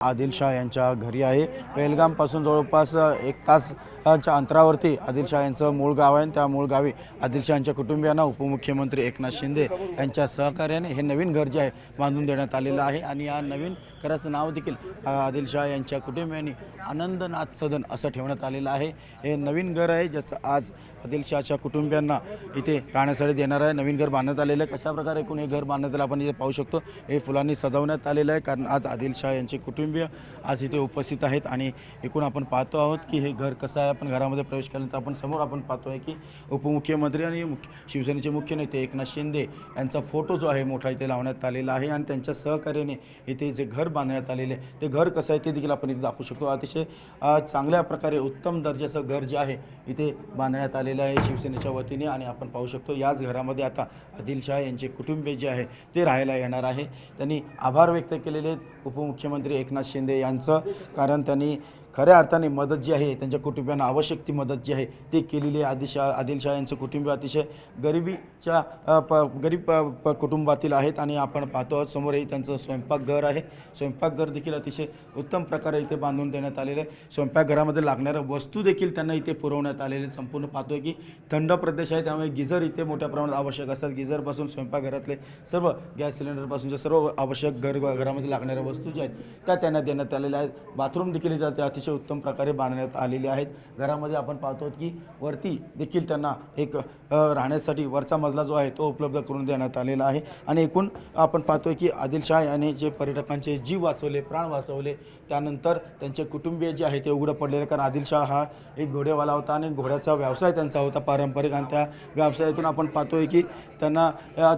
आदिलशाह यांच्या घरी आहे। पहलगामपासून जवळपास 1 तासच्या अंतरावरती आदिलशाह यांचं मूळ गाव आहे। त्या मूळ गावी आदिलशाह यांच्या कुटुंबियांना उपमुख्यमंत्री एकनाथ शिंदे यांच्या सहकार्याने हे नवीन घर जे आहे बांधून देण्यात आलेलं आहे आणि या नवीन घराचं नाव देखील आदिलशाह यांच्या कुटुंबियांनी आनंदनाथ सदन असं ठेवण्यात आलेलं आहे। हे नवीन घर आहे ज्याचं आज आदिलशाहच्या कुटुंबियांना इथे राहण्यासाठी देणार आहे। नवीन घर बांधण्यात आलेलं आहे। कशा प्रकारे एकूण हे घर बांधण्यात आलं आपण इथे पाहू शकतो। हे फुलांनी सजवण्यात आलेलं आहे कारण आज आदिलशाह यांचे कुटुंबीय आज इथे उपस्थित आहेत आणि एकूण आपण पाहतो आहोत की हे घर कसं आहे। आपण घरामध्ये प्रवेश केल्यानंतर आपण समोर आपण पाहतोय की उपमुख्यमंत्री आणि शिवसेनेचे मुख्य नेते एकनाथ शिंदे यांचा फोटो जो आहे मोठा इथे लावण्यात आलेला आहे आणि त्यांच्या सहकार्याने इथे जे घर बांधण्यात आलेले ते घर कसं आहे ते देखील आपण इथे दाखवू शकतो। अतिशय चांगल्या प्रकारे उत्तम दर्जाचं घर जे आहे इथे बांधण्यात आलेलं आहे शिवसेनेच्या वतीने आणि आपण पाहू शकतो याच घरामध्ये आता आदिलशाह यांचे कुटुंबीय जे आहे ते राहायला येणार आहे। त्यांनी आभार व्यक्त केलेले उपमुख्यमंत्री एकनाथ शिंदे यांचं कारण त्यांनी खऱ्या अर्थाने मदत जी आहे त्यांच्या कुटुंबियांना आवश्यक ती मदत जी आहे ती केलेली आहे। आदिलशाह यांचं कुटुंब अतिशय गरीब कुटुंबातील आहेत आणि आपण पाहतो आहोत समोरही त्यांचं स्वयंपाकघर आहे। स्वयंपाकघर देखील अतिशय उत्तम प्रकारे इथे बांधून देण्यात आलेलं आहे। स्वयंपाकघरामध्ये लागणाऱ्या वस्तू देखील त्यांना इथे पुरवण्यात आलेले संपूर्ण पाहतोय की थंड प्रदेश आहे त्यामुळे गिझर इथे मोठ्या प्रमाणात आवश्यक असतात। गिझरपासून स्वयंपाकघरातले सर्व गॅस सिलेंडरपासूनच्या सर्व आवश्यक घरामध्ये लागणाऱ्या वस्तू ज्या आहेत त्या त्यांना देण्यात आलेल्या आहेत। बाथरूम देखील इथे अतिशय उत्तम प्रकारे बांधण्यात आलेले आहेत। घरामध्ये आपण पाहतो की वरती देखील त्यांना एक राहण्यासाठी वरचा मजला जो आहे तो उपलब्ध करून देण्यात आलेला आहे आणि एकूण आपण पाहतोय की आदिलशाह यांनी जे पर्यटकांचे जीव वाचवले प्राण वाचवले त्यानंतर त्यांचे कुटुंबीय जे आहे ते उघडं पडलेले कारण आदिलशाह हा एक घोडेवाला होता आणि घोड्याचा व्यवसाय त्यांचा होता पारंपरिक आणि त्या व्यवसायातून आपण पाहतोय की त्यांना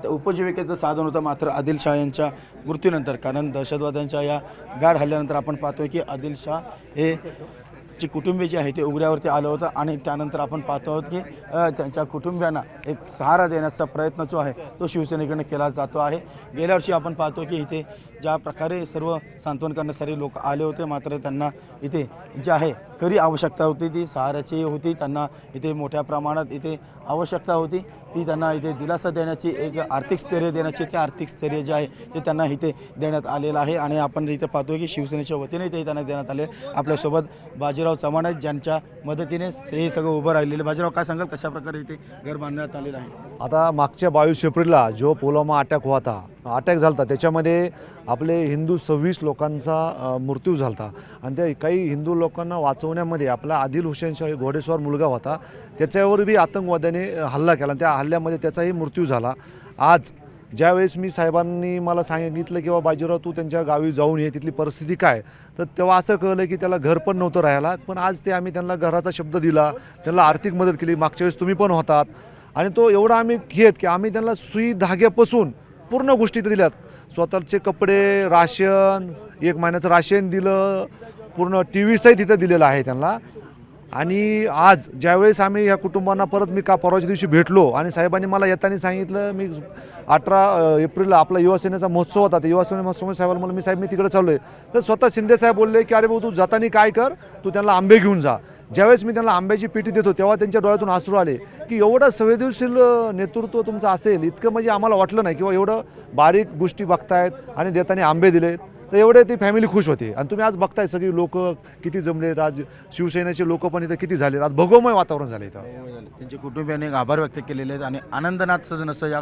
उपजीविकेचं साधन होतं। मात्र आदिलशाह यांच्या मृत्यूनंतर कारण दहशतवाद्यांच्या या गाढ हल्ल्यानंतर आपण पाहतोय की आदिलशाह हे जे कुटुंबीय जे आहे ते उघड्यावरती आलं होतं आणि त्यानंतर आपण पाहतो आहोत की त्यांच्या कुटुंबियांना एक सहारा देण्याचा प्रयत्न जो आहे तो शिवसेनेकडून केला जातो आहे। गेल्या वर्षी आपण पाहतो की इथे ज्या प्रकारे सर्व सांत्वन करण्यासाठी लोक आले होते मात्र त्यांना इथे जे आहे खरी आवश्यकता होती ती सहाऱ्याची होती। त्यांना इथे मोठ्या प्रमाणात इथे आवश्यकता होती ती त्यांना इथे दिलासा देण्याची एक आर्थिक स्थैर्य देण्याची ते आर्थिक स्थैर्य जे आहे ते त्यांना इथे देण्यात आलेलं आहे आणि आपण इथे पाहतोय की शिवसेनेच्या वतीने इथे त्यांना देण्यात आले। आपल्यासोबत बाजीराव चव्हाण आहेत ज्यांच्या मदतीने हे सगळं उभं राहिलेलं। बाजीराव काय सांगाल कशा प्रकारे इथे घर बांधण्यात आलेलं आहे? आता मागच्या 22 एप्रिलला जो पुलवामा अटॅक झाला त्याच्यामध्ये आपले हिंदू 26 लोकांचा मृत्यू झाला आणि त्या काही हिंदू लोकांना वाचवण्यामध्ये आपला आदिल हुसेन शाह घोडेस्वार मुलगा होता त्याच्यावर बी आतंकवाद्याने हल्ला केला। त्या हल्ल्यामध्ये त्याचाही मृत्यू झाला। आज ज्यावेळेस मी साहेबांनी मला सांगितलं की बाजीराव तू त्यांच्या गावी जाऊन ये तिथली परिस्थिती काय तर तेव्हा असं कळलं की त्याला घर पण नव्हतं राहायला पण आज ते आम्ही त्यांना घराचा शब्द दिला त्यांना आर्थिक मदत केली। मागच्या वेळेस तुम्ही पण होतात आणि तो एवढा आम्ही घेत की आम्ही त्यांना सुई धाग्यापासून पूर्ण गोष्टी दिल्यात। स्वतःचे कपडे राशन 1 महिन्याचं राशन दिलं पूर्ण TV तिथं दिलेलं आहे त्यांना। आणि आज ज्यावेळेस आम्ही या कुटुंबांना परत मी परवाच्या दिवशी भेटलो आणि साहेबांनी मला येताना सांगितलं मी 18 एप्रिलला आपला युवासेनेचा महोत्सव होता ते युवासेने महोत्सव साहेबांना म्हणलं मी साहेब मी तिकडे चाललो आहे तर स्वतः शिंदे साहेब बोलले की अरे भाऊ तू जाताना काय कर तू त्यांना आंबे घेऊन जा। ज्यावेळेस मी त्यांना आंब्याची पेटी देतो तेव्हा त्यांच्या डोळ्यातून अश्रू आले की एवढं संवेदनशील नेतृत्व तुमचं असेल इतकं म्हणजे आम्हाला वाटलं नाही किंवा एवढं बारीक गोष्टी बघतायत आणि देताना आंबे दिलेत तर एवढे ती फॅमिली खुश होते। आणि तुम्ही आज बघताय सगळी लोक किती जमलेत आज शिवसेनेचे लोक पण इथं किती झालेत आज भगवमय वातावरण झालं इथं। त्यांचे कुटुंबियांनी आभार व्यक्त केलेले आहेत आणि आनंदनाथ सदन असं या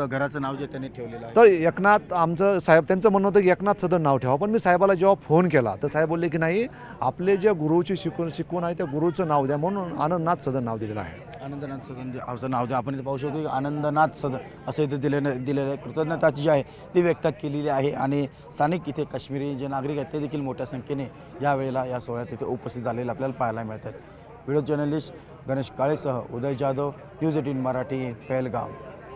घराचं नाव जे त्यांनी ठेवलेलं आहे। तर एकनाथ आमचं साहेब त्यांचं म्हणणं होतं की एकनाथ सदन नाव ठेवा पण मी साहेबाला जेव्हा फोन केला तर साहेब बोलले की नाही आपले ज्या गुरुची शिकवण आहे त्या गुरुचं नाव द्या म्हणून आनंदनाथ सदन नाव दिलेलं आहे। आनंदनाथ सदन जे नाव जे आपण इथे पाहू शकतो की आनंदनाथ सदन असं इथे दिलेलं आहे। कृतज्ञताची जी आहे ती व्यक्त केलेली आहे आणि स्थानिक इथे काश्मीरी जे नागरिक आहेत ते देखील मोठ्या संख्येने यावेळेला या सोहळ्यात इथे उपस्थित झालेले आपल्याला पाहायला मिळतात। व्हिडिओ जर्नलिस्ट गणेश काळेसह उदय जाधव, न्यूज 18 मराठी, पहलगाम।